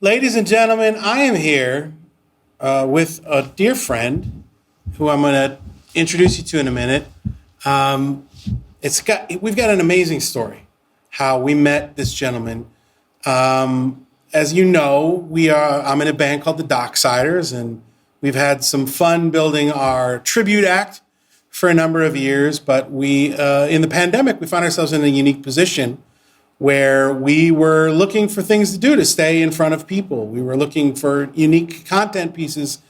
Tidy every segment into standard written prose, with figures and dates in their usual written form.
Ladies and gentlemen, I am here with a dear friend who I'm going to introduce you to in a minute. We've got an amazing story how we met this gentleman. As you know, I'm in a band called the Docksiders, and we've had some fun building our tribute act for a number of years. But in the pandemic, we found ourselves in a unique position where we were looking for things to do to stay in front of people. We were looking for unique content pieces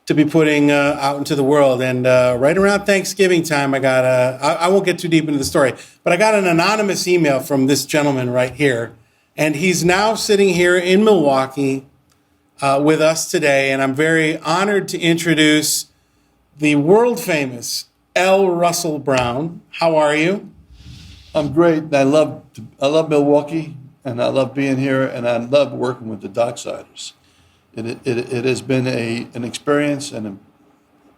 to be putting out into the world. And right around Thanksgiving time, I won't get too deep into the story, but I got an anonymous email from this gentleman right here. And he's now sitting here in Milwaukee with us today. And I'm very honored to introduce the world famous L. Russell Brown. How are you? I'm great. I love Milwaukee, and I love being here, and I love working with the Docksiders. It has been an experience, and an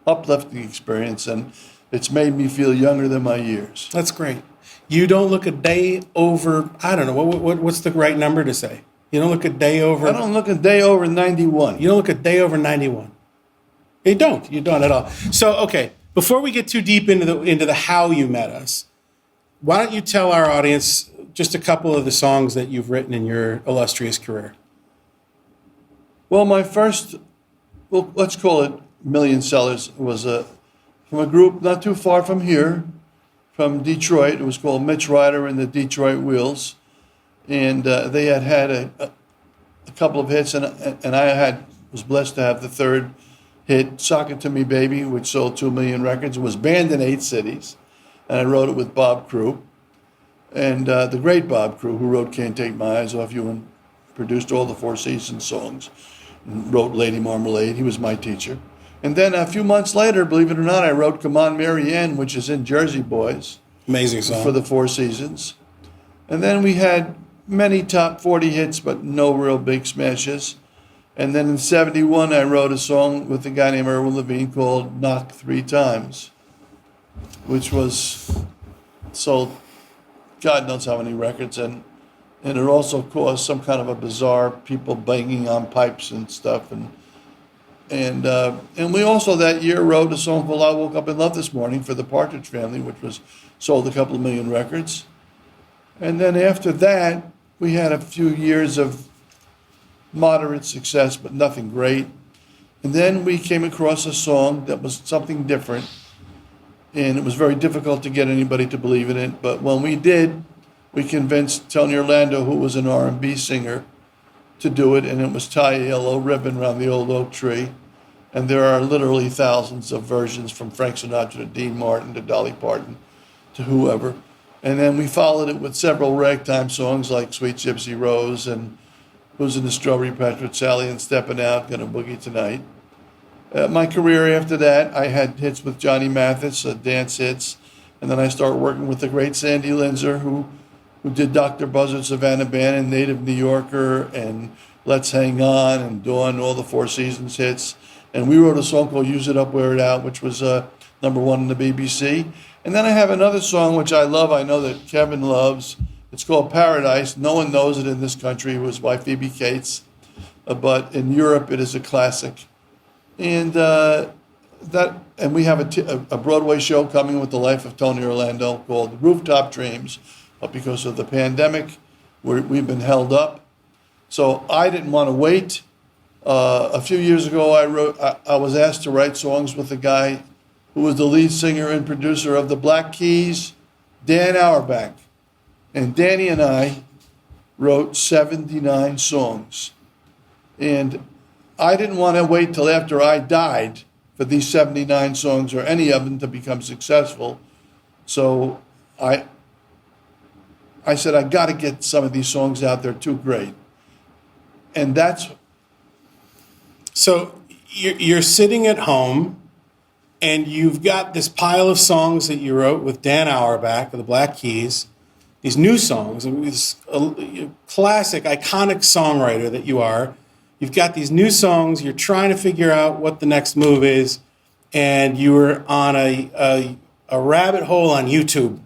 uplifting experience, and it's made me feel younger than my years. That's great. You don't look a day over, I don't know, what's the right number to say? You don't look a day over... I don't look a day over 91. You don't look a day over 91. You don't at all. So, okay, before we get too deep into the how you met us, why don't you tell our audience just a couple of the songs that you've written in your illustrious career? Well, my first, let's call it million sellers, was from a group not too far from here, from Detroit. It was called Mitch Ryder and the Detroit Wheels. And they had a couple of hits, and I was blessed to have the third hit, Sock It To Me Baby, which sold 2 million records. It was banned in 8 cities. And I wrote it with Bob Crew, and the great Bob Crew, who wrote Can't Take My Eyes Off You and produced all the Four Seasons songs, and wrote Lady Marmalade. He was my teacher. And then a few months later, believe it or not, I wrote Come On Marianne, which is in Jersey Boys. Amazing song. For the Four Seasons. And then we had many top 40 hits, but no real big smashes. And then in 71, I wrote a song with a guy named Erwin Levine called Knock 3 Times, which was sold God knows how many records, and it also caused some kind of a bizarre people banging on pipes and stuff, and we also that year wrote a song called I Woke Up in Love This Morning for the Partridge Family, which was sold a couple of million records. And then after that, we had a few years of moderate success, but nothing great. And then we came across a song that was something different. And it was very difficult to get anybody to believe in it. But when we did, we convinced Tony Orlando, who was an R&B singer, to do it. And it was Tie a Yellow Ribbon Around the Old Oak Tree. And there are literally thousands of versions, from Frank Sinatra to Dean Martin to Dolly Parton to whoever. And then we followed it with several ragtime songs like Sweet Gypsy Rose and Who's in the Strawberry Patch with Sally and Steppin' Out, Gonna Boogie Tonight. My career after that, I had hits with Johnny Mathis, dance hits, and then I started working with the great Sandy Linzer, who did Dr. Buzzard, Savannah Band, and Native New Yorker, and Let's Hang On, and Dawn, all the Four Seasons hits. And we wrote a song called Use It Up, Wear It Out, which was number 1 in the BBC. And then I have another song which I love, I know that Kevin loves. It's called Paradise. No one knows it in this country. It was by Phoebe Cates, but in Europe it is a classic. And we have a Broadway show coming with the life of Tony Orlando called Rooftop Dreams, but because of the pandemic, we've been held up. So I didn't want to wait. A few years ago, I was asked to write songs with a guy who was the lead singer and producer of the Black Keys, Dan Auerbach. And Danny and I wrote 79 songs. And I didn't want to wait till after I died for these 79 songs or any of them to become successful. So I said, I got to get some of these songs out. They're too great. And that's... So you're sitting at home and you've got this pile of songs that you wrote with Dan Auerbach of the Black Keys, these new songs, this classic, iconic songwriter that you are. You've got these new songs, you're trying to figure out what the next move is, and you were on a rabbit hole on YouTube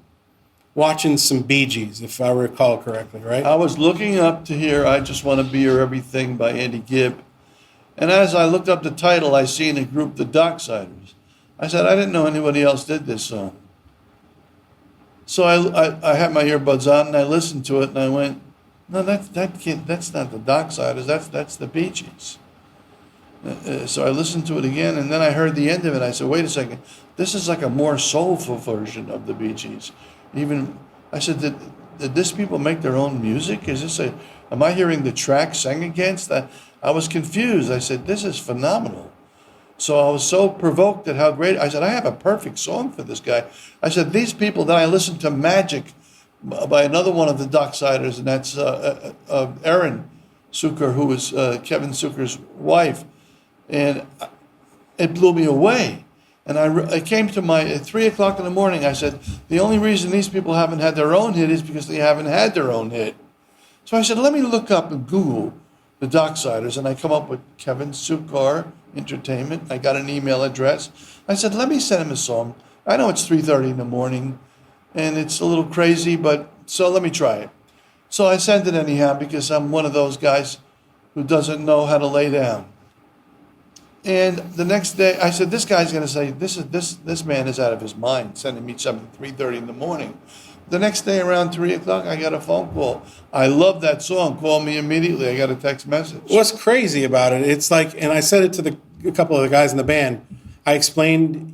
watching some Bee Gees, if I recall correctly, right? I was looking up to hear I Just Want to Be Your Everything by Andy Gibb. And as I looked up the title, I seen a group, the Docksiders. I said, I didn't know anybody else did this song. So I had my earbuds on and I listened to it and I went, no, that's not the Docksiders, that's the Bee Gees. So I listened to it again and then I heard the end of it. I said, wait a second, this is like a more soulful version of the Bee Gees. Even, I said, did this people make their own music? Am I hearing the track sang against that? I was confused. I said, this is phenomenal. So I was so provoked at how great, I said, I have a perfect song for this guy. I said, these people, then I listened to Magic by another one of the Docksiders, and that's Erin Suker, who was Kevin Suker's wife. And it blew me away. And I came to at 3 o'clock in the morning, I said, the only reason these people haven't had their own hit is because they haven't had their own hit. So I said, let me look up and Google the Docksiders, and I come up with Kevin Suker Entertainment. I got an email address. I said, let me send him a song. I know it's 3:30 in the morning, and it's a little crazy, but so let me try it. So I sent it anyhow because I'm one of those guys who doesn't know how to lay down. And the next day, I said, this guy's going to say, this man is out of his mind, sending me something 3:30 in the morning. The next day around 3 o'clock, I got a phone call. I love that song. Call me immediately. I got a text message. What's crazy about it, it's like, and I said it to a couple of the guys in the band, I explained,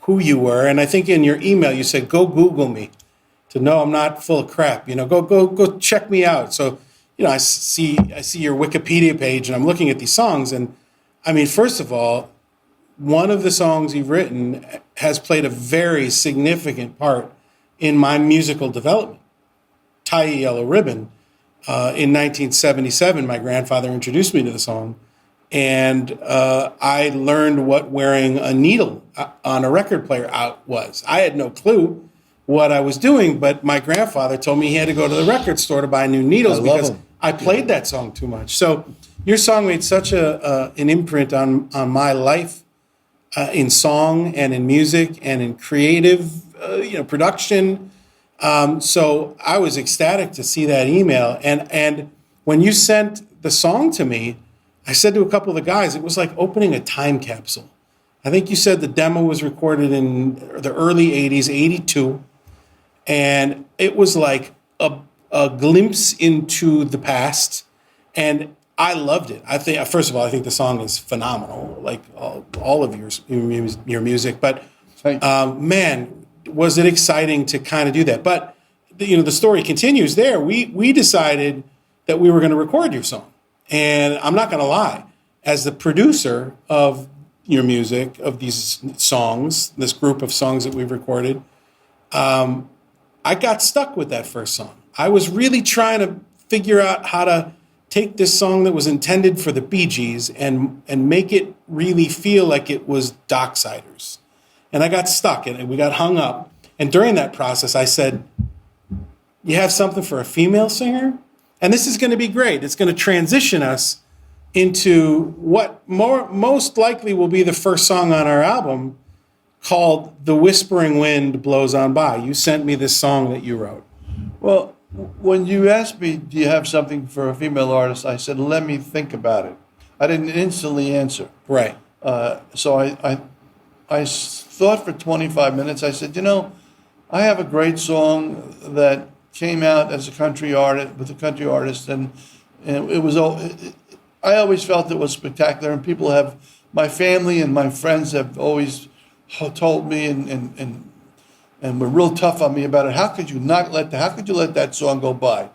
who you were, and I think in your email you said, go Google me to know I'm not full of crap. Go check me out. So, I see your Wikipedia page, and I'm looking at these songs, and I mean, first of all, one of the songs you've written has played a very significant part in my musical development. Tie a Yellow Ribbon. In 1977, my grandfather introduced me to the song, and I learned what wearing a needle on a record player out was. I had no clue what I was doing, but my grandfather told me he had to go to the record store to buy new needles because I played that song too much. So your song made such an imprint on my life in song and in music and in creative production. So I was ecstatic to see that email. And when you sent the song to me, I said to a couple of the guys, it was like opening a time capsule. I think you said the demo was recorded in the early 80s, 82. And it was like a glimpse into the past. And I loved it. I think, first of all, I think the song is phenomenal, like all of your music. But man, was it exciting to kind of do that. But the story continues there. We decided that we were going to record your song. And I'm not going to lie, as the producer of your music, of these songs, this group of songs that we've recorded, I got stuck with that first song. I was really trying to figure out how to take this song that was intended for the Bee Gees and make it really feel like it was Docksiders. And I got stuck and we got hung up. And during that process, I said, you have something for a female singer? And this is going to be great. It's going to transition us into what most likely will be the first song on our album, called The Whispering Wind Blows On By. You sent me this song that you wrote. Well, when you asked me, do you have something for a female artist, I said, let me think about it. I didn't instantly answer. Right. So I thought for 25 minutes. I said, I have a great song that came out as a country artist, with a country artist, and it was I always felt it was spectacular, and my family and my friends have always told me and were real tough on me about it. How could you let that song go by?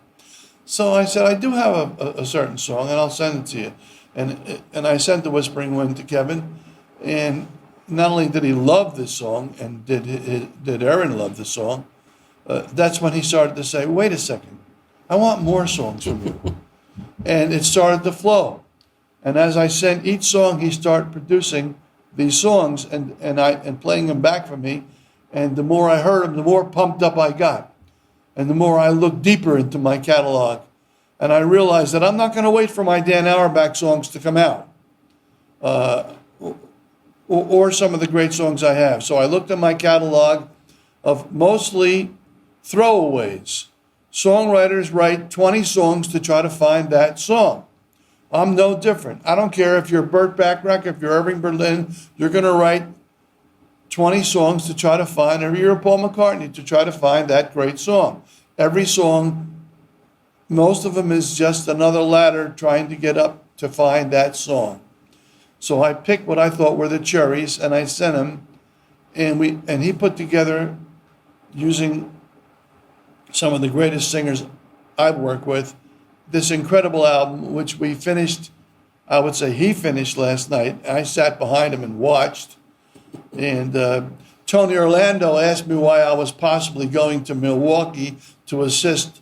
So I said, I do have a certain song, and I'll send it to you. And I sent The Whispering Wind to Kevin, and not only did he love this song, and did Erin love the song, that's when he started to say, wait a second, I want more songs from you. And it started to flow. And as I sent each song, he started producing these songs and playing them back for me. And the more I heard them, the more pumped up I got. And the more I looked deeper into my catalog. And I realized that I'm not going to wait for my Dan Auerbach songs to come out. Or some of the great songs I have. So I looked at my catalog of mostly throwaways. Songwriters write 20 songs to try to find that song. I'm no different. I don't care if you're Burt Bacharach, if you're Irving Berlin, you're going to write 20 songs to try to find, or you're Paul McCartney, to try to find that great song. Every song, most of them is just another ladder trying to get up to find that song. So I picked what I thought were the cherries, and I sent him, and he put together, using some of the greatest singers I've worked with, this incredible album, which we finished, I would say he finished last night. I sat behind him and watched. And Tony Orlando asked me why I was possibly going to Milwaukee to assist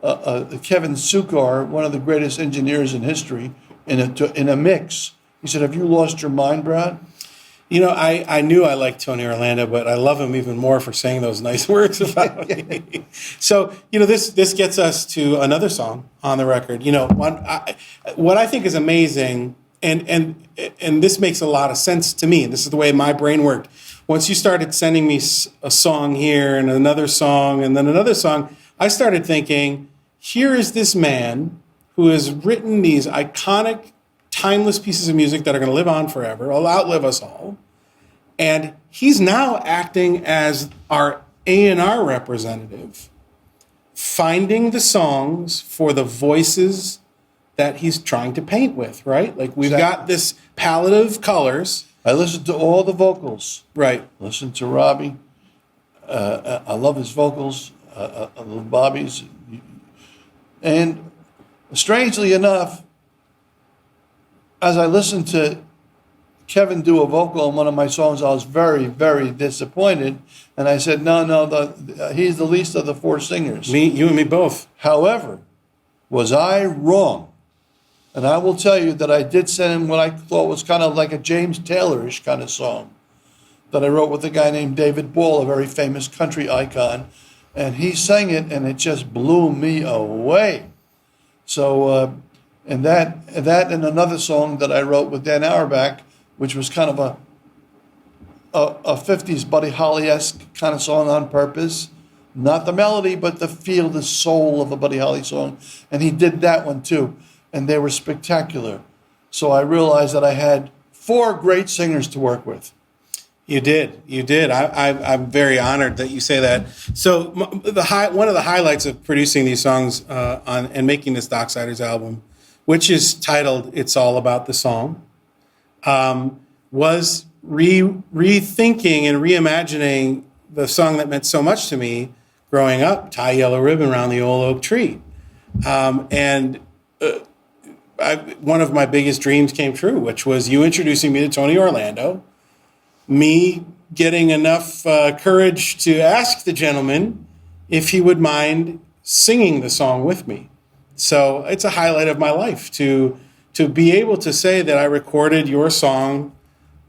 Kevin Sukar, one of the greatest engineers in history, in a mix. He said, "Have you lost your mind, Brad?" You know, I knew I liked Tony Orlando, but I love him even more for saying those nice words about me. So, you know, this gets us to another song on the record. You know, what I think is amazing, and this makes a lot of sense to me. This is the way my brain worked. Once you started sending me a song here and another song and then another song, I started thinking, here is this man who has written these iconic, timeless pieces of music that are going to live on forever, will outlive us all. And he's now acting as our A&R representative, finding the songs for the voices that he's trying to paint with, right? Like we've got this palette of colors. I listened to all the vocals. Right. Listen to Robbie. I love his vocals. I love Bobby's. And strangely enough, as I listened to Kevin do a vocal on one of my songs, I was very, very disappointed. And I said, no, he's the least of the four singers. You and me both. However, was I wrong? And I will tell you that I did send him what I thought was kind of like a James Taylor-ish kind of song that I wrote with a guy named David Ball, a very famous country icon. And he sang it, and it just blew me away. So, and that and another song that I wrote with Dan Auerbach, which was kind of a 50s Buddy Holly-esque kind of song on purpose. Not the melody, but the feel, the soul of a Buddy Holly song. And he did that one too. And they were spectacular. So I realized that I had four great singers to work with. You did. I'm very honored that you say that. So one of the highlights of producing these songs and making this Docksiders album, which is titled "It's All About the Song," was rethinking and reimagining the song that meant so much to me growing up, "Tie a Yellow Ribbon Around the Old Oak Tree." One of my biggest dreams came true, which was you introducing me to Tony Orlando, me getting enough courage to ask the gentleman if he would mind singing the song with me. So it's a highlight of my life to be able to say that I recorded your song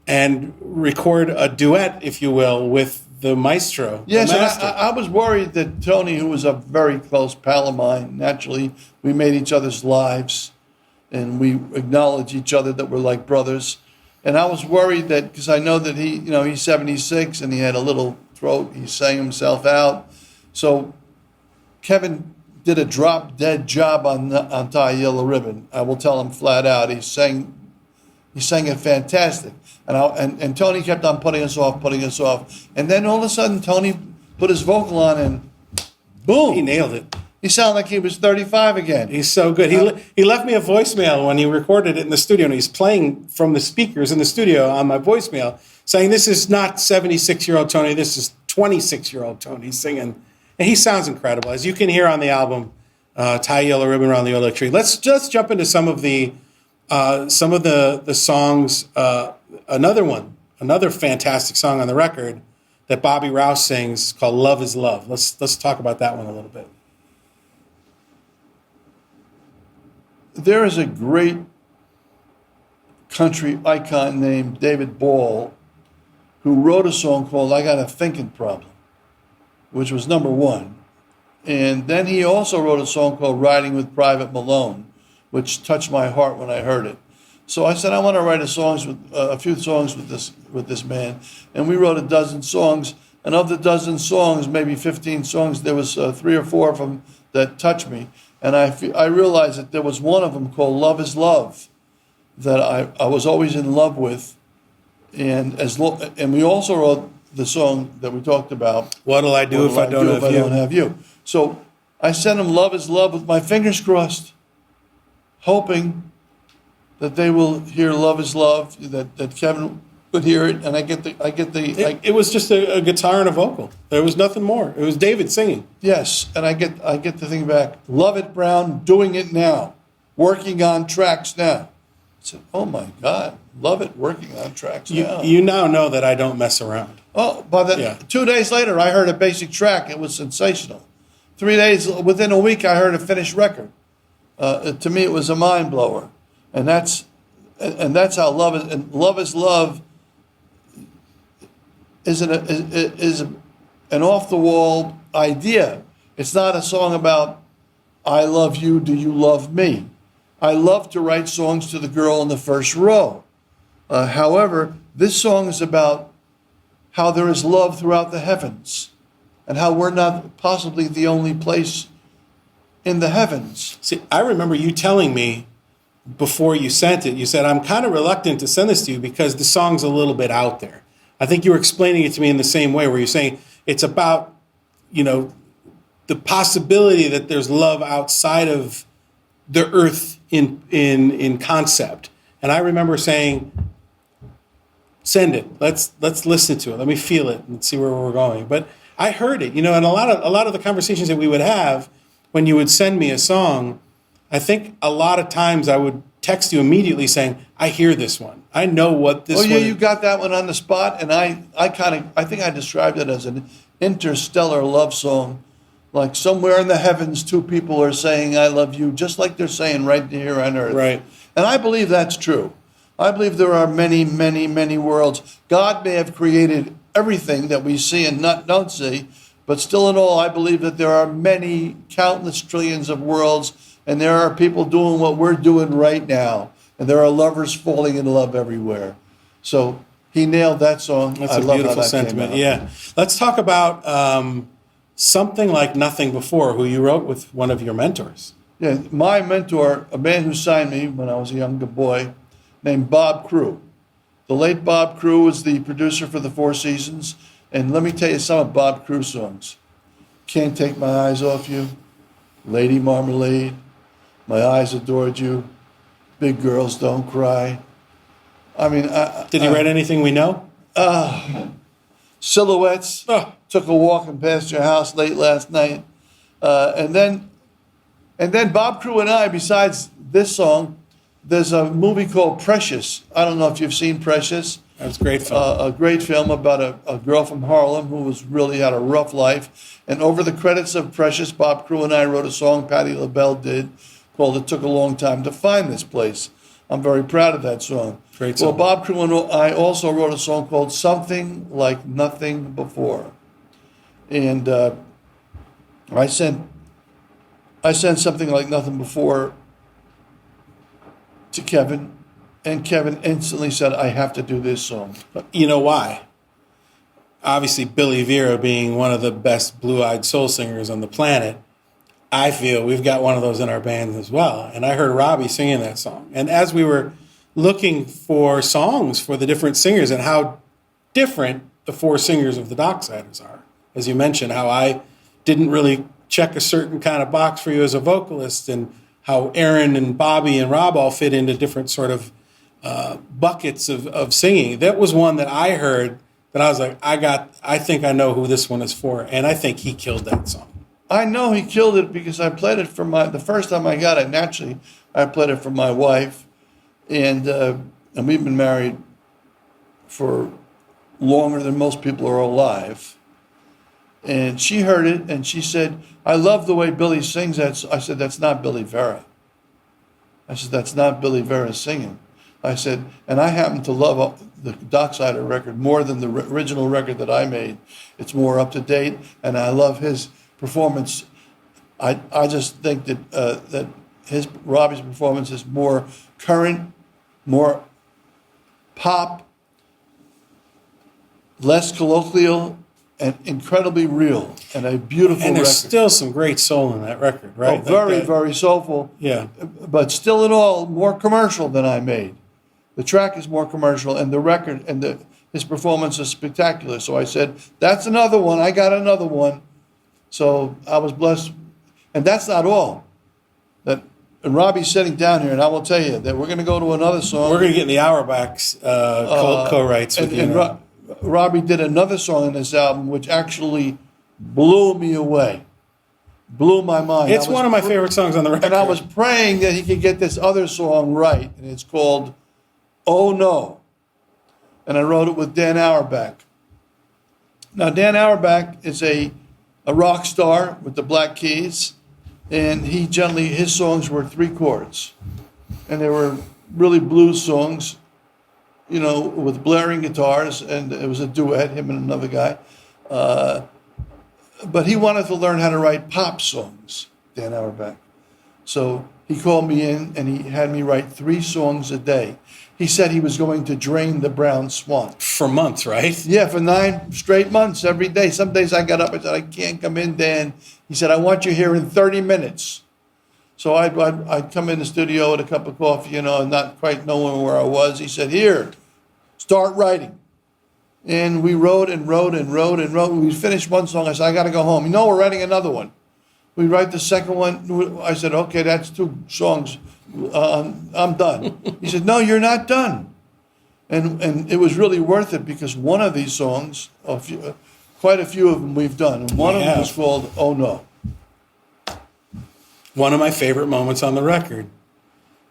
and record a duet, if you will, with the maestro. Yes, the and master. I was worried that Tony, who was a very close pal of mine, naturally, we made each other's lives, and we acknowledge each other that we're like brothers. And I was worried that, because I know that he's 76 and he had a little throat, he sang himself out. So Kevin did a drop dead job on Tie a Yellow Ribbon. I will tell him flat out. He sang it fantastic. And Tony kept on putting us off. And then all of a sudden, Tony put his vocal on and boom. He nailed it. He sounded like he was 35 again. He's so good. He left me a voicemail when he recorded it in the studio, and he's playing from the speakers in the studio on my voicemail, saying, "This is not 76-year-old Tony. This is 26-year-old Tony singing." And he sounds incredible, as you can hear on the album, "Tie a Yellow Ribbon Around the Old Oak Tree." Let's just jump into some of the songs. Another fantastic song on the record that Bobby Rouse sings called "Love Is Love." Let's talk about that one a little bit. There is a great country icon named David Ball who wrote a song called "I Got a Thinking Problem," which was number one. And then he also wrote a song called "Riding with Private Malone," which touched my heart when I heard it. So I said, I want to write a few songs with this man. And we wrote a dozen songs. And of the dozen songs, maybe 15 songs, there was 3 or 4 of them that touched me. And I realized that there was one of them called Love is Love that I was always in love with. And and we also wrote the song that we talked about. What'll I do if I don't have you? So I sent them Love is Love with my fingers crossed, hoping that they will hear Love is Love, that Kevin would hear it, and It was just a guitar and a vocal. There was nothing more. It was David singing. yes, and I get the thing back. Love it, Brown, doing it now, working on tracks now. I said, oh my God, love it, working on tracks now. You now know that I don't mess around. Oh, 2 days later, I heard a basic track. It was sensational. 3 days, within a week, I heard a finished record. To me, it was a mind blower, and that's how love is. And Love is Love is an off the wall idea. It's not a song about I love you, do you love me? I love to write songs to the girl in the first row. However, this song is about how there is love throughout the heavens and how we're not possibly the only place in the heavens. See, I remember you telling me before you sent it, you said, I'm kind of reluctant to send this to you because the song's a little bit out there. I think you were explaining it to me in the same way where you're saying it's about, the possibility that there's love outside of the earth in concept. And I remember saying, send it. Let's listen to it. Let me feel it and see where we're going. But I heard it, and a lot of the conversations that we would have when you would send me a song, I think a lot of times I would text you immediately saying, I hear this one. I know what this one is. Oh, yeah, you got that one on the spot. And I think I described it as an interstellar love song. Like somewhere in the heavens, 2 people are saying, I love you, just like they're saying right here on earth. Right. And I believe that's true. I believe there are many, many, many worlds. God may have created everything that we see and don't see, but still in all, I believe that there are many, countless trillions of worlds, and there are people doing what we're doing right now. And there are lovers falling in love everywhere. So he nailed that song. That's a beautiful sentiment. Yeah. Let's talk about Something Like Nothing Before, who you wrote with one of your mentors. Yeah, my mentor, a man who signed me when I was a younger boy, named Bob Crew. The late Bob Crew was the producer for the Four Seasons. And let me tell you some of Bob Crew's songs. Can't Take My Eyes Off You, Lady Marmalade, My Eyes Adored You, Big Girls Don't Cry. I mean, did he write anything we know? Silhouettes. Oh. Took a walk and past your house late last night. And then Bob Crew and I, besides this song, there's a movie called Precious. I don't know if you've seen Precious. That's a great film. A great film about a girl from Harlem who was really had a rough life. And over the credits of Precious, Bob Crew and I wrote a song, Patti LaBelle did, called It Took a Long Time to Find This Place. I'm very proud of that song. Great song. Well, Bob Crew and I also wrote a song called Something Like Nothing Before. And I sent Something Like Nothing Before to Kevin, and Kevin instantly said, I have to do this song. You know why? Obviously, Billy Vera being one of the best blue-eyed soul singers on the planet, I feel we've got one of those in our band as well. And I heard Robbie singing that song. And as we were looking for songs for the different singers and how different the 4 singers of the Docksiders are, as you mentioned, how I didn't really check a certain kind of box for you as a vocalist, and how Aaron and Bobby and Rob all fit into different sort of buckets of singing. That was one that I heard that I was like, I think I know who this one is for. And I think he killed that song. I know he killed it because I played it for the first time I got it, naturally, I played it for my wife. And we've been married for longer than most people are alive. And she heard it and she said, I love the way Billy sings that. I said, that's not Billy Vera. I said, that's not Billy Vera singing. I said, and I happen to love the Docksider record more than the original record that I made. It's more up to date, and I love his performance. I just think that Robbie's performance is more current, more pop, less colloquial, and incredibly real and a beautiful And there's record. still some great soul in that record, Oh, right? very, very soulful. Yeah. But still in all, more commercial than I made. The track is more commercial, and the record and his performance is spectacular. So I said, that's another one. I got another one. So I was blessed. And that's not all. And Robbie's sitting down here, and I will tell you that we're going to go to another song. We're going to get in the Auerbachs co-writes with you. Now. Robbie did another song in this album, which actually blew me away, blew my mind. It's one of my favorite songs on the record. And I was praying that he could get this other song right, and it's called "Oh No," and I wrote it with Dan Auerbach. Now, Dan Auerbach is a rock star with the Black Keys, and his songs were 3 chords, and they were really blues songs, with blaring guitars, and it was a duet, him and another guy. But he wanted to learn how to write pop songs, Dan Auerbach. So he called me in, and he had me write 3 songs a day. He said he was going to drain the Brown Swamp. For months, right? Yeah, for 9 straight months, every day. Some days I got up and said, I can't come in, Dan. He said, I want you here in 30 minutes. So I'd come in the studio with a cup of coffee, and not quite knowing where I was. He said, here, start writing. And we wrote and wrote and wrote and wrote. We finished one song. I said, I got to go home. We're writing another one. We write the second one. I said, okay, that's 2 songs. I'm done. He said, no, you're not done. And it was really worth it because one of these songs, quite a few of them we've done, and one of them was called "Oh No." One of my favorite moments on the record.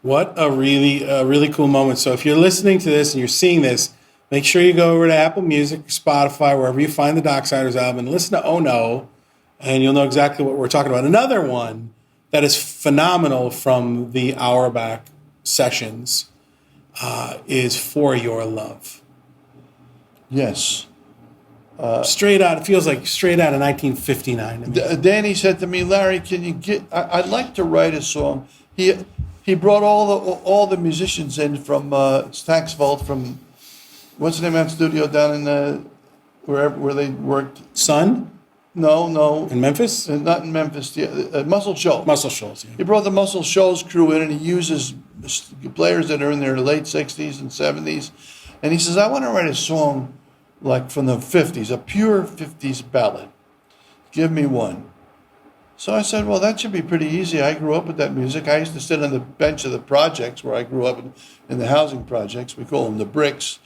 What a really cool moment. So if you're listening to this and you're seeing this, make sure you go over to Apple Music, Spotify, wherever you find the Docksiders album, and listen to "Oh No," and you'll know exactly what we're talking about. Another one that is phenomenal from the Auerbach sessions is "For Your Love." Yes. Straight out, it feels like straight out of 1959 to me. Danny said to me, Larry, can you I'd like to write a song. He brought all the musicians in from Staxveld, from what's the name of that studio down in where they worked? Sun? No. In Memphis? Not in Memphis. Muscle Shoals. Muscle Shoals, yeah. He brought the Muscle Shoals crew in, and he uses players that are in their late 60s and 70s. And he says, I want to write a song like from the 50s, a pure 50s ballad. Give me one. So I said, well, that should be pretty easy. I grew up with that music. I used to sit on the bench of the projects where I grew up in the housing projects. We call them the bricks.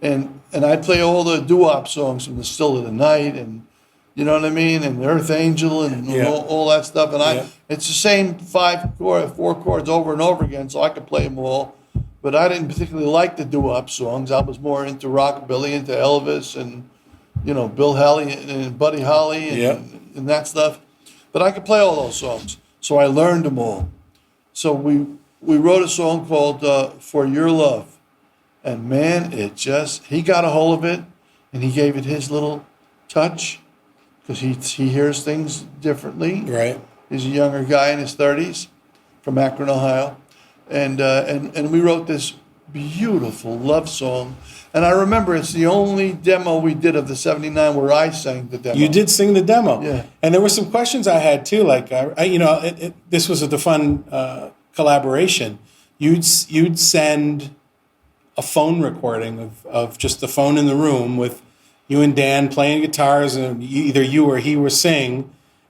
And I'd play all the doo-wop songs from the Still of the Night, and you know what I mean? And Earth Angel and all that stuff. And it's the same 4 chords over and over again, so I could play them all. But I didn't particularly like the doo-wop songs. I was more into rockabilly, into Elvis and, Bill Haley and Buddy Holly and that stuff. But I could play all those songs. So I learned them all. So we wrote a song called For Your Love. And man, he got a hold of it, and he gave it his little touch. Because he hears things differently. Right. He's a younger guy in his 30s from Akron, Ohio. And we wrote this beautiful love song. And I remember it's the only demo we did of the 79 where I sang the demo. You did sing the demo. Yeah. And there were some questions I had too. Like, this was the fun collaboration. You'd send a phone recording of just the phone in the room with you and Dan playing guitars, and either you or he were sing,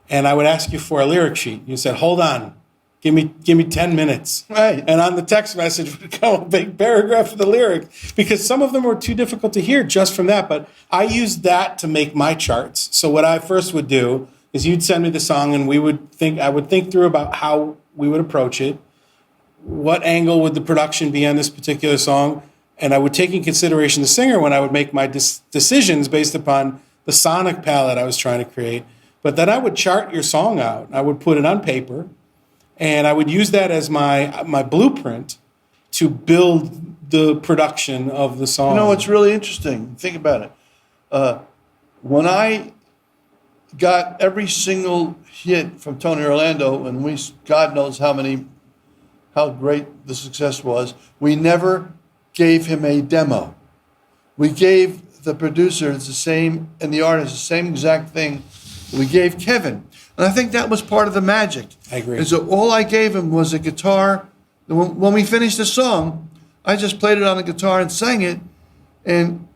and I would ask you for a lyric sheet. You said, hold on, give me 10 minutes. Right. And on the text message would come a big paragraph of the lyric, because some of them were too difficult to hear just from that. But I used that to make my charts. So what I first would do is you'd send me the song, and I would think through about how we would approach it. What angle would the production be on this particular song? And I would take in consideration the singer when I would make my decisions based upon the sonic palette I was trying to create. But then I would chart your song out. I would put it on paper, and I would use that as my blueprint to build the production of the song. It's really interesting. Think about it. When I got every single hit from Tony Orlando, and God knows how great the success was, we never gave him a demo. We gave the producer is the same, and the artist the same exact thing we gave Kevin. And I think that was part of the magic. I agree. And so all I gave him was a guitar. When we finished the song, I just played it on the guitar and sang it, and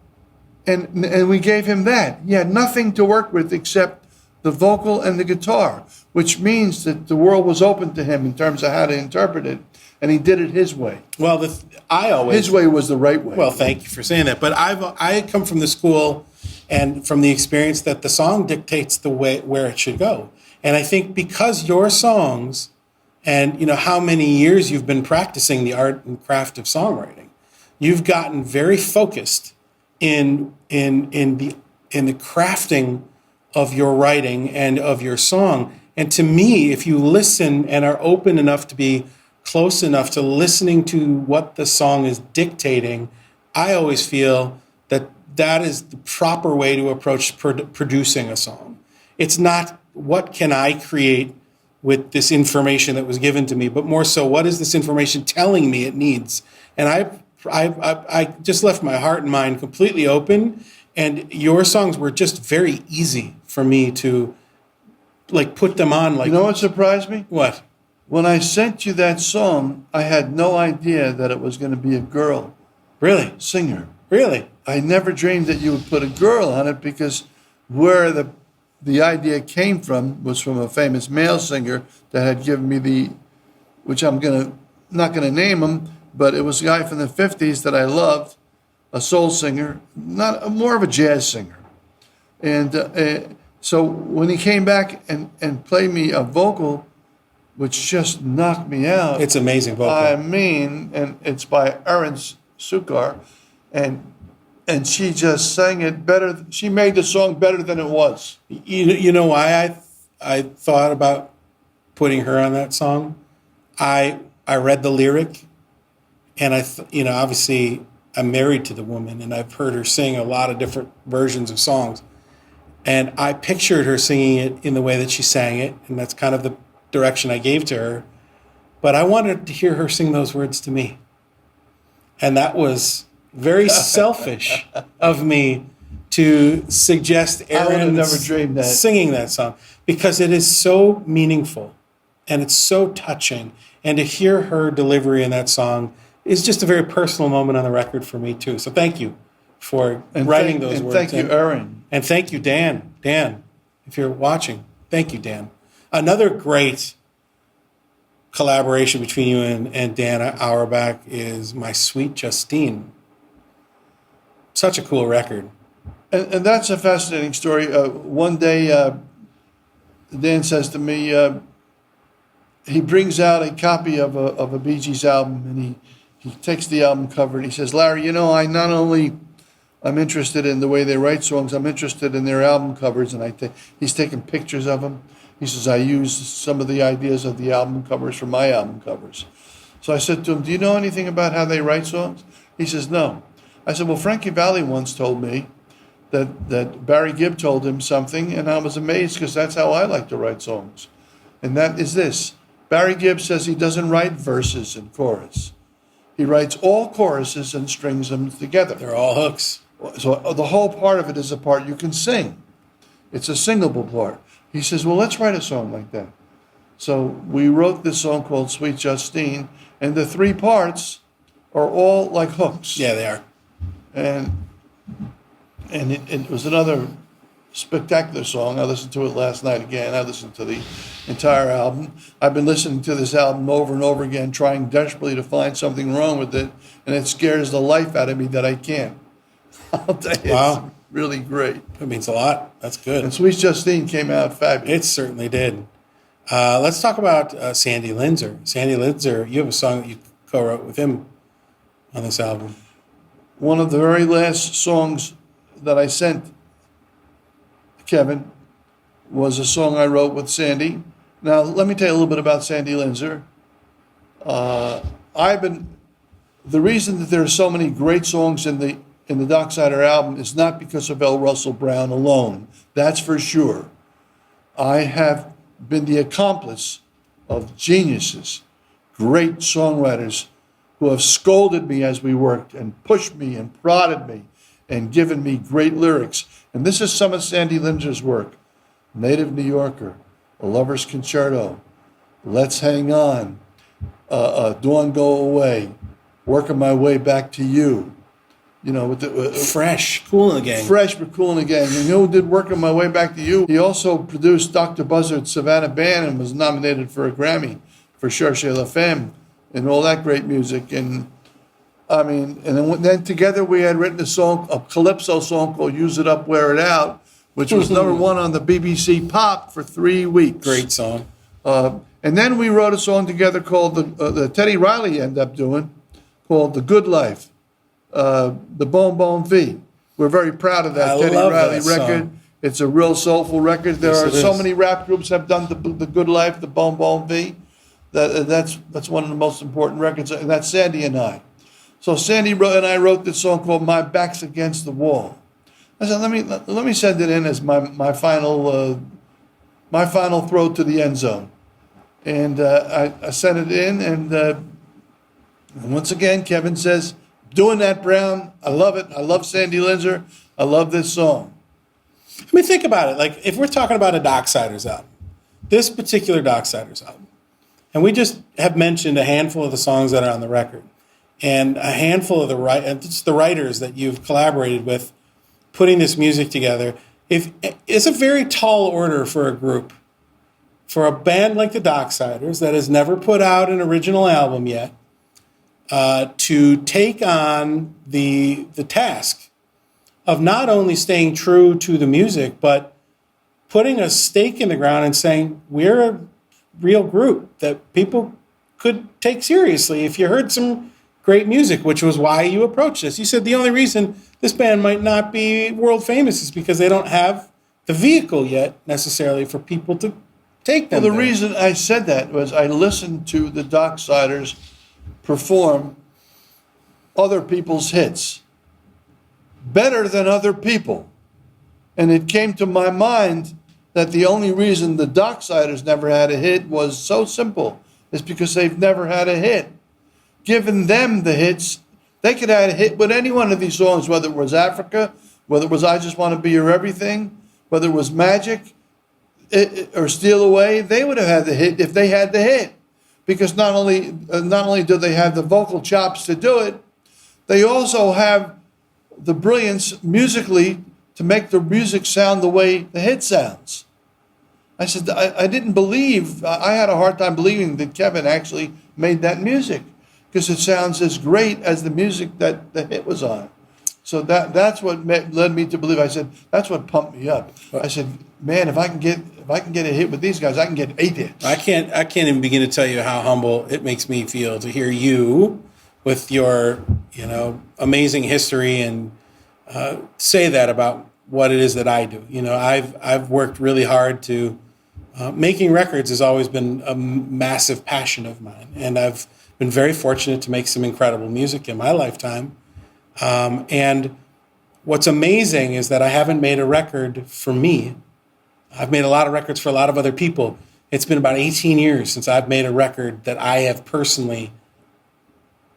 we gave him that. He had nothing to work with except the vocal and the guitar, which means that the world was open to him in terms of how to interpret it, and he did it his way. Well, His way was the right way. Well, thank you for saying that. But I come from the school and from the experience that the song dictates the way where it should go. And I think because your songs, and you know how many years you've been practicing the art and craft of songwriting, you've gotten very focused in the crafting of your writing and of your song. And to me, if you listen and are open enough to be close enough to listening to what the song is dictating, I always feel that that is the proper way to approach producing a song. It's not what can I create with this information that was given to me, but more so what is this information telling me it needs? And I just left my heart and mind completely open, and your songs were just very easy for me to like put them on. Like, you know what surprised me? What? When I sent you that song, I had no idea that it was going to be a girl Really? singer. Really? I never dreamed that you would put a girl on it, because where the idea came from was from a famous male singer that had given me which I'm not gonna name him, but it was a guy from the 50s that I loved, a soul singer, more of a jazz singer. And so when he came back and played me a vocal, which just knocked me out. It's amazing vocal. I mean, and it's by Erin Sukar, and she just sang it better. She made the song better than it was. You know why I thought about putting her on that song? I read the lyric, and obviously I'm married to the woman, and I've heard her sing a lot of different versions of songs, and I pictured her singing it in the way that she sang it, and that's kind of the direction I gave to her. But I wanted to hear her sing those words to me, and that was very selfish of me to suggest Aaron never dreamed that. singing that song, because it is so meaningful and it's so touching. And to hear her delivery in that song is just a very personal moment on the record for me too. So thank you for writing those words. Thank you, Erin. And thank you, Dan. Dan, if you're watching, thank you, Dan. Another great collaboration between you and Dan Auerbach is My Sweet Justine. Such a cool record. And that's a fascinating story. One day, Dan says to me, he brings out a copy of a Bee Gees album, and he takes the album cover and he says, Larry, I'm interested in the way they write songs, I'm interested in their album covers, and he's taking pictures of them. He says, I use some of the ideas of the album covers for my album covers. So I said to him, do you know anything about how they write songs? He says, no. I said, well, Frankie Valli once told me that Barry Gibb told him something, and I was amazed, because that's how I like to write songs. And that is this. Barry Gibb says he doesn't write verses and chorus. He writes all choruses and strings them together. They're all hooks. So the whole part of it is a part you can sing. It's a singable part. He says, well, let's write a song like that. So we wrote this song called Sweet Justine, and the three parts are all like hooks. Yeah, they are. And it was another spectacular song. I listened to it last night again. I listened to the entire album. I've been listening to this album over and over again, trying desperately to find something wrong with it, and it scares the life out of me that I can't. I'll tell you, Wow. It's really great. That means a lot. That's good. And Sweet Justine came out fabulous. It certainly did. Let's talk about Sandy Linzer. Sandy Linzer, you have a song that you co-wrote with him on this album. One of the very last songs that I sent Kevin was a song I wrote with Sandy. Now, let me tell you a little bit about Sandy Linzer. The reason that there are so many great songs in the Docksider album is not because of L. Russell Brown alone. That's for sure. I have been the accomplice of geniuses, great songwriters who have scolded me as we worked and pushed me and prodded me and given me great lyrics. And this is some of Sandy Linder's work. Native New Yorker, A Lover's Concerto, Let's Hang On, Dawn Go Away, Working My Way Back to You. You know, with the Fresh, Cool in the Gang. Fresh, but Cool in the Gang. And you know who did Working My Way Back to You? He also produced Dr. Buzzard's Savannah Band and was nominated for a Grammy for Cherchez la Femme and all that great music. And I mean, and then together we had written a calypso song called Use It Up, Wear It Out, which was number one on the BBC Pop for 3 weeks. Great song. And then we wrote a song together called the Teddy Riley ended up doing, called The Good Life, the Bon Bon V. We're very proud of that Teddy Riley record. Song. It's a real soulful record. There Yes, are it so is. many rap groups have done the Good Life, the Bon Bon V. That's one of the most important records, and that's Sandy and I. So Sandy and I wrote this song called "My Back's Against the Wall." I said, let me send it in as my final throw to the end zone, and I sent it in, and once again Kevin says, "Doing that, Brown. I love it. I love Sandy Linder. I love this song." I mean, think about it. Like, if we're talking about a Docksiders album, this particular Docksiders album, and we just have mentioned a handful of the songs that are on the record, and a handful of the writers that you've collaborated with, putting this music together. It's a very tall order for a group, for a band like the Docksiders that has never put out an original album yet, to take on the task of not only staying true to the music, but putting a stake in the ground and saying, we're a real group that people could take seriously if you heard some great music, which was why you approached us. You said the only reason this band might not be world famous is because they don't have the vehicle yet necessarily for people to take them. Well, the there. reason I said that was I listened to the Docksiders perform other people's hits better than other people. And it came to my mind that the only reason the Docksiders never had a hit was so simple. It's because they've never had a hit. Given them the hits, they could have had a hit with any one of these songs, whether it was Africa, whether it was I Just Want to Be Your Everything, whether it was Magic or Steal Away. They would have had the hit if they had the hit. Because not only do they have the vocal chops to do it, they also have the brilliance musically to make the music sound the way the hit sounds. I said, I didn't believe, I had a hard time believing that Kevin actually made that music because it sounds as great as the music that the hit was on. So that's what led me to believe. I said, that's what pumped me up. I said, man, if I can get a hit with these guys, I can get 8 hits. I can't even begin to tell you how humble it makes me feel to hear you with your, amazing history and say that about what it is that I do. I've worked really hard to making records has always been a massive passion of mine, and I've been very fortunate to make some incredible music in my lifetime. And what's amazing is that I haven't made a record for me. I've made a lot of records for a lot of other people. It's been about 18 years since I've made a record that I have personally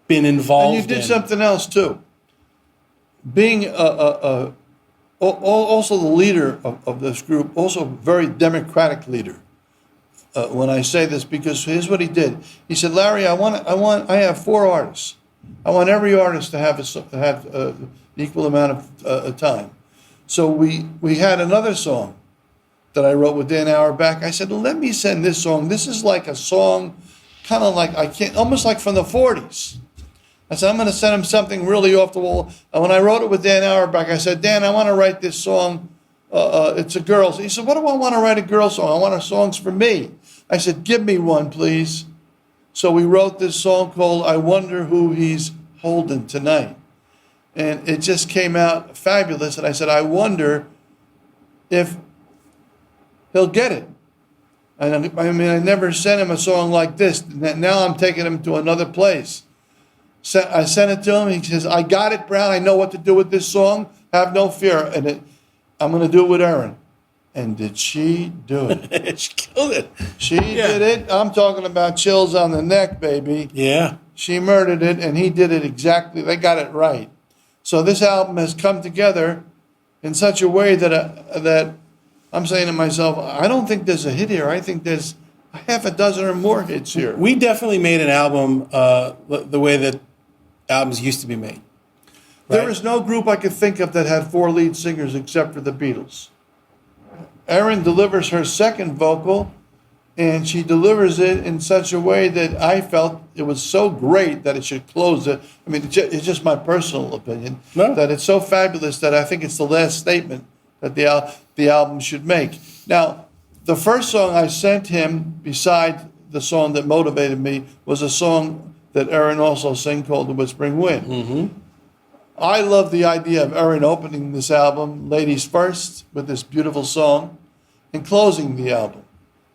been involved in. And you did something else too. Being also the leader of this group, also a very democratic leader. When I say this, because here's what he did. He said, Larry, I have 4 artists. I want every artist to have equal amount of time. So we had another song that I wrote with Dan Auerbach. I said, let me send this song. This is like a song, kind of like almost like from the 40s. I said, I'm going to send him something really off the wall. And when I wrote it with Dan Auerbach, I said, Dan, I want to write this song. It's a girl's. He said, what do I want to write a girl song? I want songs for me. I said, give me one, please. So we wrote this song called I Wonder Who He's Holding Tonight. And it just came out fabulous. And I said, I wonder if he'll get it. And I mean, I never sent him a song like this. Now I'm taking him to another place. I sent it to him. He says, I got it, Brown. I know what to do with this song. Have no fear. And I'm going to do it with Erin. And did she do it? She killed it. She did it. I'm talking about chills on the neck, baby. Yeah. She murdered it, and he did it exactly. They got it right. So this album has come together in such a way that I'm saying to myself, I don't think there's a hit here. I think there's half a dozen or more hits here. We definitely made an album the way that albums used to be made. Right? There is no group I could think of that had 4 lead singers except for the Beatles. Erin delivers her second vocal, and she delivers it in such a way that I felt it was so great that it should close it. I mean, it's just my personal opinion, that it's so fabulous that I think it's the last statement that the album should make. Now, the first song I sent him, beside the song that motivated me, was a song that Erin also sang called The Whispering Wind. Mm-hmm. I love the idea of Erin opening this album, Ladies First, with this beautiful song, and closing the album,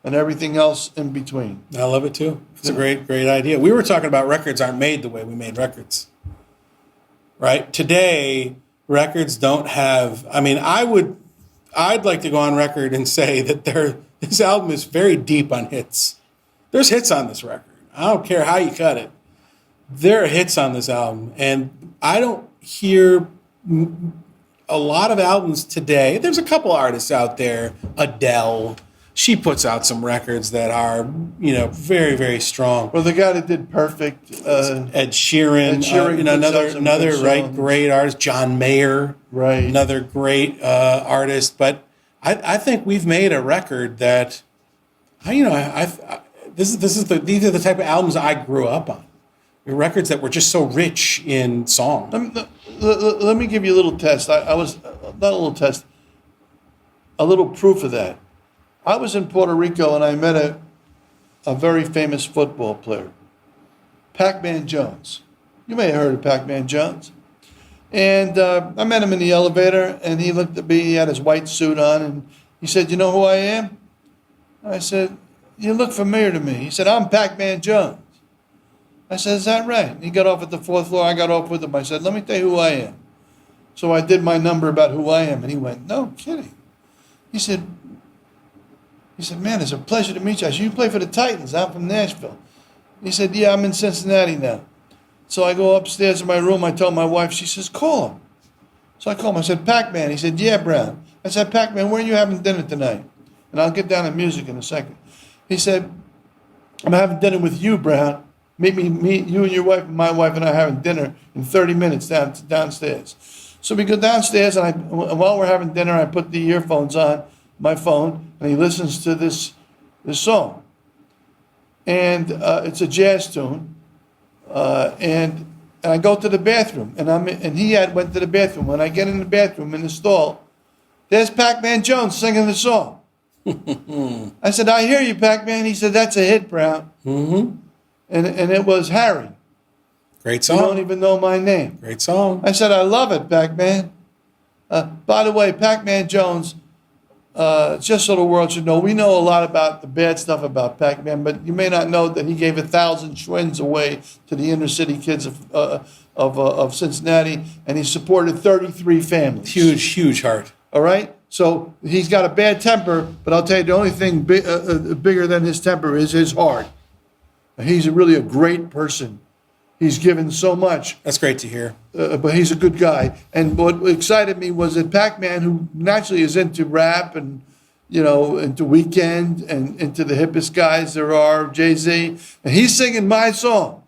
and everything else in between. I love it too. It's a great idea. We were talking about records aren't made the way we made records. Right? Today, records don't have, I mean, I'd like to go on record and say that this album is very deep on hits. There's hits on this record. I don't care how you cut it. There are hits on this album, and I don't hear a lot of albums today. There's a couple artists out there, Adele. She puts out some records that are, very, very strong. Well, the guy that did Perfect, Ed Sheeran, another great artist, John Mayer, right, another great artist. But I think we've made a record that, these are the type of albums I grew up on. Records that were just so rich in song. Let me give you a little test. I was not a little test, a little proof of that. I was in Puerto Rico and I met a very famous football player, Pac-Man Jones. You may have heard of Pac-Man Jones. And I met him in the elevator, and he looked at me. He had his white suit on, and he said, "You know who I am?" I said, "You look familiar to me." He said, "I'm Pac-Man Jones." I said, "Is that right?" And he got off at the 4th floor. I got off with him. I said, "Let me tell you who I am." So I did my number about who I am, and he went, "No kidding." He said, "Man, it's a pleasure to meet you." I said, "You play for the Titans. I'm from Nashville." He said, "Yeah, I'm in Cincinnati now." So I go upstairs in my room. I tell my wife. She says, "Call him." So I call him. I said, "Pac-Man." He said, "Yeah, Brown." I said, "Pac-Man, where are you having dinner tonight?" And I'll get down to music in a second. He said, "I'm having dinner with you, Brown. Meet you and your wife and my wife and I are having dinner in 30 minutes downstairs." So we go downstairs, and while we're having dinner, I put the earphones on my phone, and he listens to this song. And it's a jazz tune. And I go to the bathroom, and he went to the bathroom. When I get in the bathroom in the stall, there's Pac-Man Jones singing the song. I said, "I hear you, Pac-Man." He said, "That's a hit, Brown." Mm-hmm. And it was Harry. Great song. You don't even know my name. Great song. I said, "I love it, Pac-Man." By the way, Pac-Man Jones, just so the world should know, we know a lot about the bad stuff about Pac-Man, but you may not know that he gave 1,000 schwins away to the inner city kids of Cincinnati, and he supported 33 families. Huge heart. All right? So he's got a bad temper, but I'll tell you, the only thing bigger than his temper is his heart. He's really a great person. He's given so much. That's great to hear. But he's a good guy. And what excited me was that Pac-Man, who naturally is into rap and, into Weeknd and into the hippest guys there are, Jay-Z, and he's singing my song.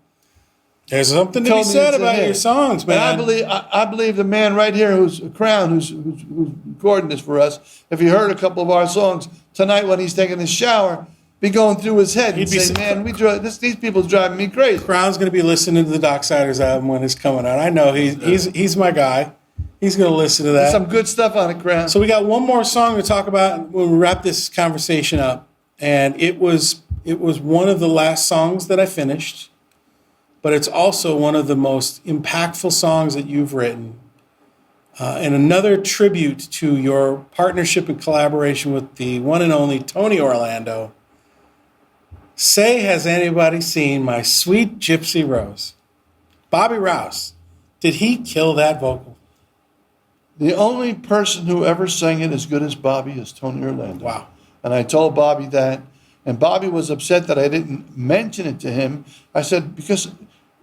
There's something to be said about your songs, man. And I believe the man right here who's recording this for us, if he heard a couple of our songs tonight when he's taking his shower, be going through his head and say, "Man, these people's driving me crazy." Crown's going to be listening to the Docksiders album when it's coming out. I know he's my guy. He's going to listen to that. There's some good stuff on it, Crown. So we got one more song to talk about when we wrap this conversation up, and it was one of the last songs that I finished, but it's also one of the most impactful songs that you've written, and another tribute to your partnership and collaboration with the one and only Tony Orlando. Say, has anybody seen my sweet Gypsy Rose? Bobby Rouse, did he kill that vocal? The only person who ever sang it as good as Bobby is Tony Orlando. Wow. And I told Bobby that, and Bobby was upset that I didn't mention it to him. I said, because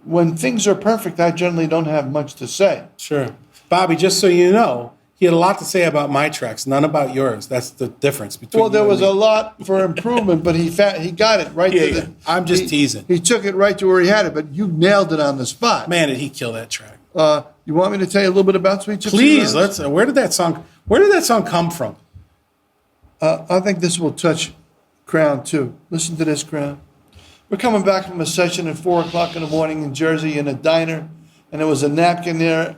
when things are perfect, I generally don't have much to say. Sure. Bobby, just so you know, he had a lot to say about my tracks, none about yours. That's the difference between. Well, there you was and a me. lot for improvement, but he got it right to the. I'm just teasing. He took it right to where he had it, but you nailed it on the spot. Man, did he kill that track? You want me to tell you a little bit about Sweet Gypsy Please, Rose? let's. Where did that song come from? I think this will touch Crown too. Listen to this, Crown. We're coming back from a session at 4 o'clock in the morning in Jersey in a diner, and there was a napkin there.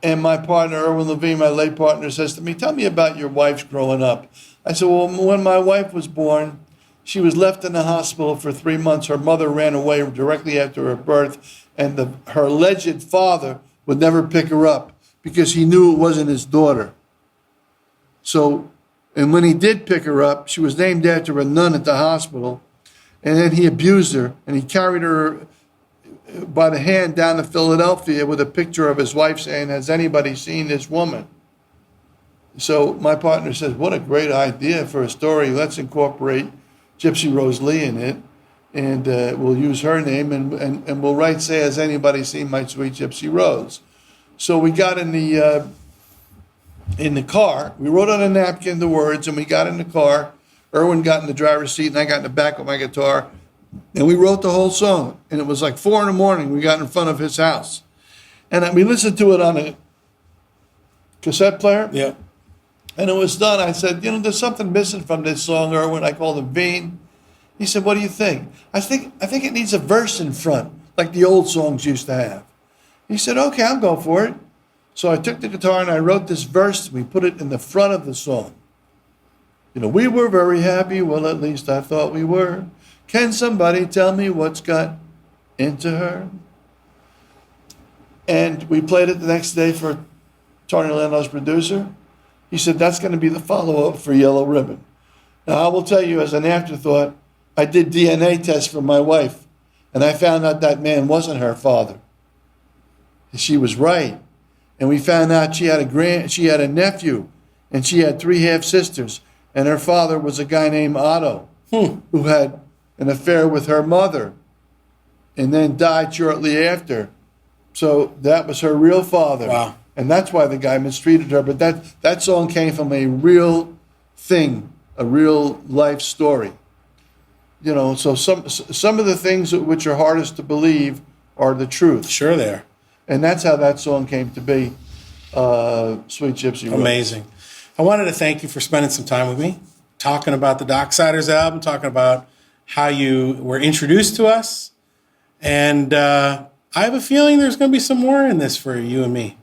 And my partner, Erwin Levine, my late partner, says to me, "Tell me about your wife's growing up." I said, "Well, when my wife was born, she was left in the hospital for 3 months. Her mother ran away directly after her birth, and her alleged father would never pick her up because he knew it wasn't his daughter. So, and when he did pick her up, she was named after a nun at the hospital, and then he abused her, and he carried her by the hand down to Philadelphia with a picture of his wife saying, 'Has anybody seen this woman?' So my partner says, 'What a great idea for a story. Let's incorporate Gypsy Rose Lee in it, and we'll use her name, and we'll write, say, has anybody seen my sweet Gypsy Rose?' So we got in the car. We wrote on a napkin the words, and we got in the car. Erwin got in the driver's seat, and I got in the back with my guitar. And we wrote the whole song. And it was like 4 in the morning. We got in front of his house. And we listened to it on a cassette player. Yeah. And it was done. I said, there's something missing from this song, Erwin. I called him Veen. He said, "What do you think?" I think it needs a verse in front, like the old songs used to have. He said, "Okay, I'm going for it." So I took the guitar and I wrote this verse. We put it in the front of the song. "We were very happy. Well, at least I thought we were. Can somebody tell me what's got into her?" And we played it the next day for Tony Lando's producer. He said, "That's going to be the follow-up for Yellow Ribbon." Now, I will tell you, as an afterthought, I did DNA tests for my wife, and I found out that man wasn't her father. She was right. And we found out she had a nephew, and she had 3 half-sisters, and her father was a guy named Otto, who had an affair with her mother, and then died shortly after. So that was her real father. Wow. And that's why the guy mistreated her. But that song came from a real thing, a real life story. So some of the things which are hardest to believe are the truth. Sure they are. And that's how that song came to be, Sweet Gypsy Rose. Amazing. I wanted to thank you for spending some time with me, talking about the Docksiders album, talking about how you were introduced to us. And I have a feeling there's going to be some more in this for you and me.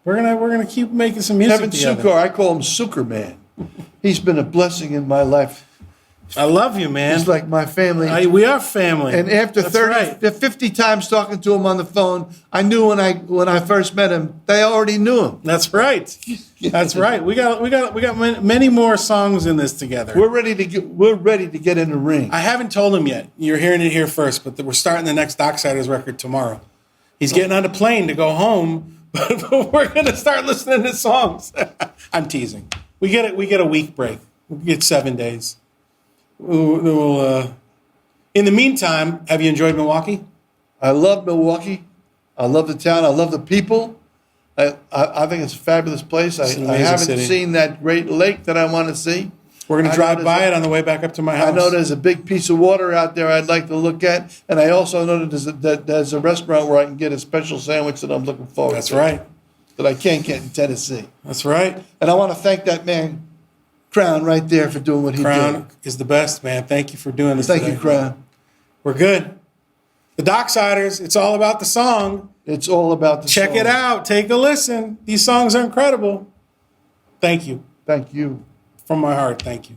We're gonna keep making some music Kevin together. Sukar, I call him Suker Man. He's been a blessing in my life. I love you, man. He's like my family. We are family. And after That's 50 times talking to him on the phone, I knew when I first met him, they already knew him. That's right. That's right. We got many more songs in this together. We're ready to get in the ring. I haven't told him yet. You're hearing it here first, but we're starting the next Docksiders record tomorrow. He's getting on a plane to go home, but we're going to start listening to songs. I'm teasing. We get a week break. We get 7 days. In the meantime, have you enjoyed Milwaukee? I love Milwaukee. I love the town. I love the people. I think it's a fabulous place. I haven't city. seen that great lake that I want to see. We're going to drive by it on the way back up to my house. I know there's a big piece of water out there I'd like to look at. And I also know that there's a restaurant where I can get a special sandwich that I'm looking forward to. That's right. That I can't get in Tennessee. That's right. And I want to thank that man, Crown, right there for doing what he did. Crown is the best, man. Thank you for doing this Thank today. you, Crown. We're good. The Docksiders, it's all about the song. It's all about the Check song. it out. Take a listen. These songs are incredible. Thank you. Thank you. From my heart, thank you.